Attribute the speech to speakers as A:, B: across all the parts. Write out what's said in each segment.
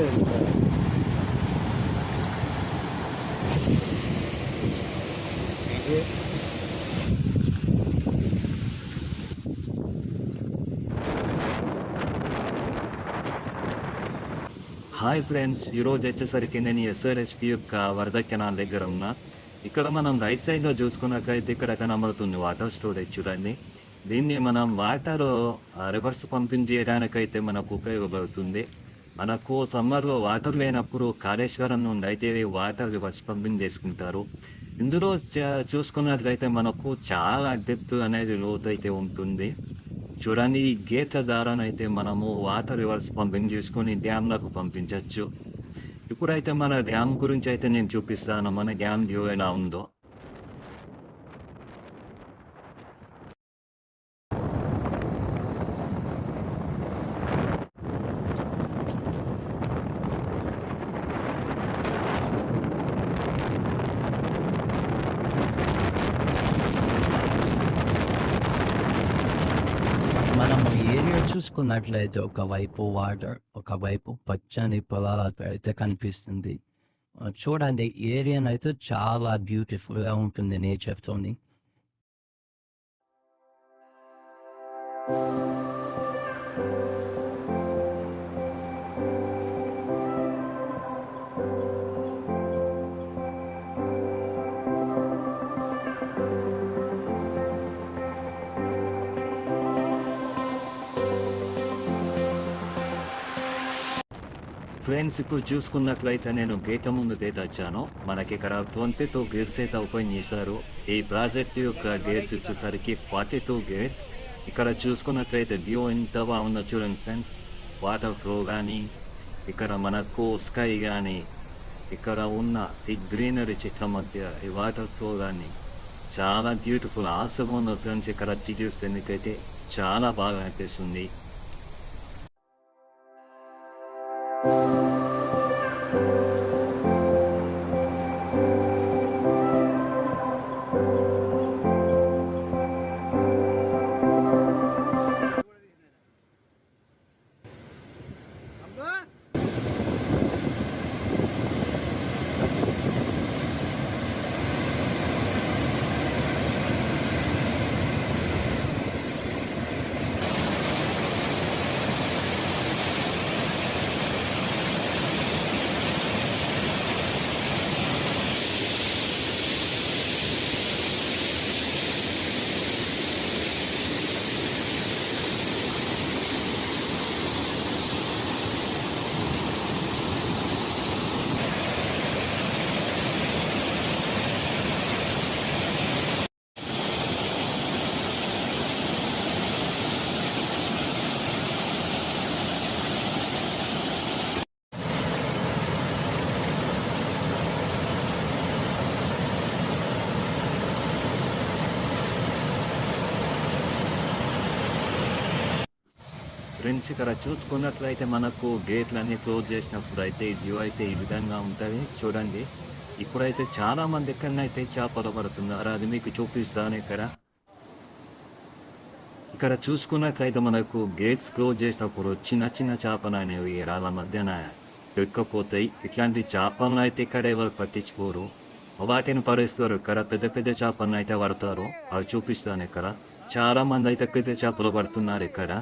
A: Hi friends, ఈరోజు వచ్చేసరికి నేను ఎస్ఆర్ఎస్పి యొక్క వరద కెనాల్ దగ్గర ఉన్నా. ఇక్కడ మనం రైట్ సైడ్ లో చూసుకున్నట్లయితే ఇక్కడ కనబడుతుంది వాటర్ స్టోరేజ్ చూడండి. దీన్ని మనం వాటర్ రివర్స్ పంపింగ్ చేయడానికైతే మనకు ఉపయోగపడుతుంది. మనకు సమ్మర్ లో వాటర్ లేనప్పుడు కాళేశ్వరం నుండి అయితే వాటర్ రివర్స్ పంపింగ్ చేసుకుంటారు. ఇందులో చూసుకున్నట్లయితే మనకు చాలా డెప్త్ అనేది లోతు అయితే ఉంటుంది. చూడండి, ఈ గేట్ల ద్వారానైతే మనము వాటర్ రివర్స్ పంపింగ్ చేసుకొని డ్యామ్లకు పంపించవచ్చు. ఇప్పుడైతే మన డ్యామ్ గురించి అయితే నేను చూపిస్తాను, మన డ్యామ్ వ్యూ ఎలా ఉందో.
B: మనం ఈ ఏరియా చూసుకున్నట్లయితే ఒకవైపు వాటర్, ఒకవైపు పచ్చని పొలాలతో అయితే కనిపిస్తుంది. చూడండి, ఏరియానైతే చాలా బ్యూటిఫుల్గా ఉంటుంది నేచర్తోని.
A: ఫ్రెండ్స్, ఇప్పుడు చూసుకున్నట్లయితే నేను గేట్ ముందుకు అయితే వచ్చాను. మనకి ఇక్కడ 22 గేట్స్ అయితే ఓపెన్ చేశారు. ఈ ప్రాజెక్ట్ యొక్క గేట్స్ వచ్చేసరికి 42 గేట్స్. ఇక్కడ చూసుకున్నట్లయితే వ్యూ ఎంత బాగుందో చూడండి ఫ్రెండ్స్. వాటర్ ఫ్లో కానీ, ఇక్కడ మనకు స్కై కానీ, ఇక్కడ ఉన్న ఈ గ్రీనరీ చెట్ల మధ్య ఈ వాటర్ ఫ్లో కానీ చాలా బ్యూటిఫుల్ ఆసగా ఉంది ఫ్రెండ్స్. ఇక్కడ వచ్చి చూస్తే మీకైతే చాలా బాగా అనిపిస్తుంది. ఫ్రెండ్స్, ఇక్కడ చూసుకున్నట్లయితే మనకు గేట్లన్నీ క్లోజ్ చేసినప్పుడు అయితే వ్యూ అయితే ఈ విధంగా ఉంటుంది చూడండి. ఇప్పుడైతే చాలా మంది ఎక్కడనైతే చేపలు పడుతున్నారు, అది మీకు చూపిస్తాను. ఇక్కడ చూసుకున్నట్లయితే మనకు గేట్స్ క్లోజ్ చేసినప్పుడు చిన్న చిన్న చేపలు అనేవి రాళ్ళ మధ్యన ఎక్కపోతాయి. ఇట్లాంటి చేపలను అయితే ఇక్కడ ఎవరు పట్టించుకోరు, వాటిని పడేస్తారు. ఇక్కడ పెద్ద పెద్ద చేపలను అయితే పడతారు, అవి చూపిస్తాను. ఇక్కడ చాలా మంది అయితే పెద్ద చేపలు పడుతున్నారు. ఇక్కడ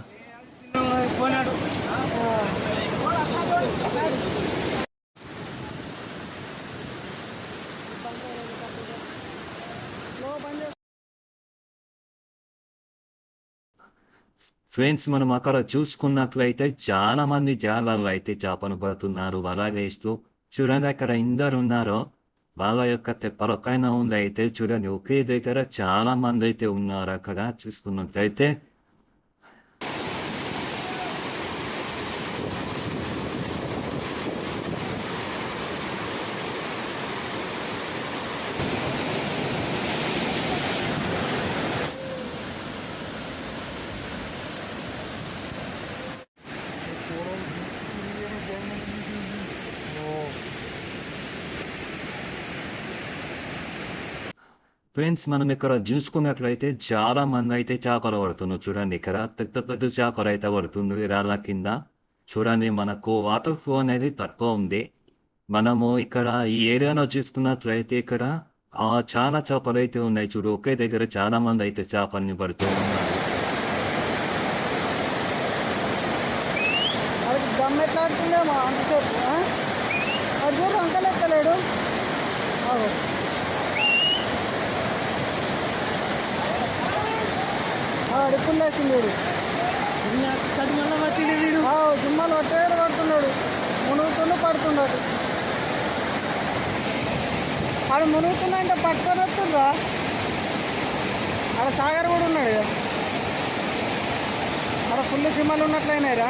A: ఫ్రెండ్స్, మనం అక్కడ చూసుకున్నట్లయితే చాలా మంది జాలర్లు అయితే చేపలు పడుతున్నారు వల వేస్తూ. చూడండి, అక్కడ ఇందరు ఉన్నారో వాళ్ళ యొక్క తెప్పలపైన ఉంది అయితే చూడండి, ఒకే దగ్గర చాలా మంది అయితే ఉన్నారు. అక్కడ చూసుకున్నట్లయితే ఫ్రెండ్స్, మనం ఇక్కడ చూసుకున్నట్లయితే చాలా మంది అయితే చేపలు పడుతున్నారు. చూడండి, ఇక్కడ పెద్ద పెద్ద చేపలు అయితే పడుతుంది రాళ్ళ కింద. చూడండి మనకు వాటర్ ఫ్లో అనేది తక్కువ ఉంది. మనము ఇక్కడ ఈ ఏరియాలో చూసుకున్నట్లయితే ఇక్కడ చాలా చేపలైతే ఉన్నాయి చూడు. ఒకే దగ్గర చాలా మంది అయితే చేపల్ని పడుతూ ఉన్నారు.
C: అది దమ్ ఎట్లా ఆడుతుందేమో అంతసేపు. అది చూడు అంకల్ ఎత్తలేడు. అడుపులు వేసిండు వీడు. జిమ్మలు పట్టాడు పడుతున్నాడు. మునుగుతుండు పడుతున్నాడు. ఆడు మునుగుతుందంటే పట్టుకొని వస్తుండ్రా. ఆడ సాగర్ కూడా ఉన్నాడు. ఆడ ఫుల్ జిమ్మలు ఉన్నట్లయినాయిరా.